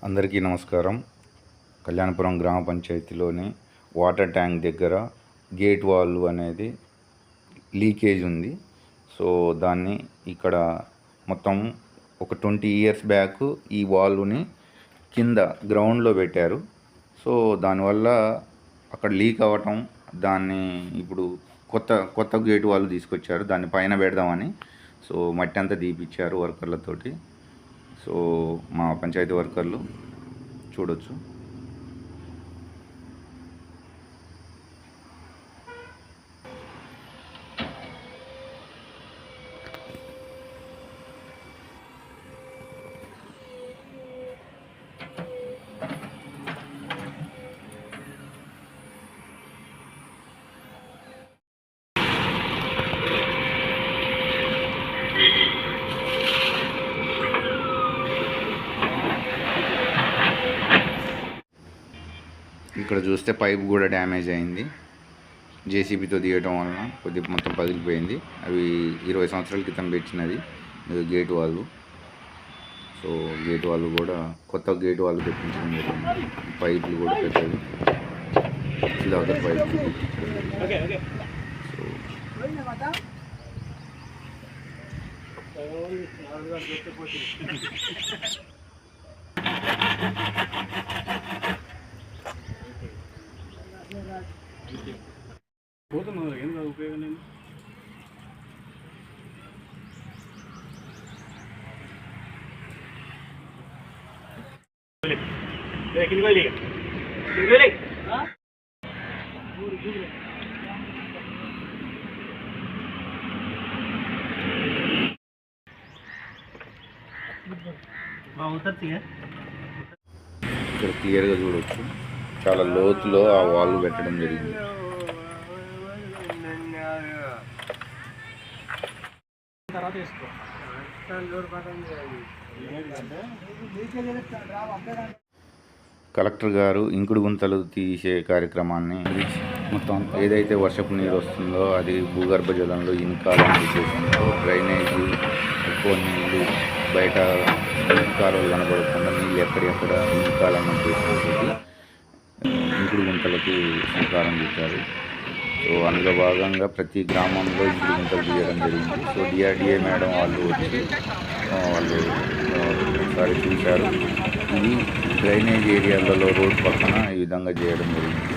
అందరికీ నమస్కారం. కళ్యాణపురం గ్రామ పంచాయతీలోని వాటర్ ట్యాంక్ దగ్గర గేట్ వాల్ అనేది లీకేజ్ ఉంది. సో దాన్ని ఇక్కడ మొత్తం ఒక 20 ఇయర్స్ బ్యాక్ ఈ వాల్ని కింద గ్రౌండ్లో పెట్టారు. సో దానివల్ల అక్కడ లీక్ అవ్వటం, దాన్ని ఇప్పుడు కొత్త గేట్ వాల్ తీసుకొచ్చారు, దాన్ని పైన పెడదామని. సో మట్టి అంతా తీపిచ్చారు వర్కర్లతోటి. సో మా పంచాయతీ వర్కర్లు చూడొచ్చు. ఇక్కడ చూస్తే పైప్ కూడా డ్యామేజ్ అయింది. జేసీబీతో తీయటం వలన కొద్దిగా మొత్తం పగిలిపోయింది. అవి 20 సంవత్సరాల క్రితం పెట్టినది గేట్ వాళ్ళు. సో గేట్ వాళ్ళు కూడా కొత్త గేట్ వాళ్ళు తెప్పించడం జరిగింది. పైపులు కూడా పెట్టారు, ఇలాగ పైపులు. పోతున్నా ఏం ఉపయోగం లేదు. ఇక్కడ క్లియర్గా చూడవచ్చు, చాలా లోతులో ఆ వాల్ పెట్టడం జరిగింది. కలెక్టర్ గారు ఇంకుడు గుంతలు తీసే కార్యక్రమాన్ని మొత్తం ఏదైతే వర్షపు నీరు వస్తుందో అది భూగర్భ జలంలో ఇన్కాలని ఉద్దేశంతో డ్రైనేజీ ఎక్కువ నీళ్ళు బయట కాలువలు కనబడకుండా నీళ్ళు ఎక్కడెక్కడ ఇన్కాలని ఉద్దేశంతో ఇంకుడు గుంతలకి శ్రీకారం చుట్టారు. సో అందులో భాగంగా ప్రతి గ్రామంలో ఇంకుడు గుంతలు తీయడం జరిగింది. సో డిఆర్డిఏ మేడం వాళ్ళు వచ్చి వాళ్ళు ఒకసారి చూశారు. ఇది డ్రైనేజ్ ఏరియాలలో రోడ్ పక్కన ఈ విధంగా చేయడం జరిగింది.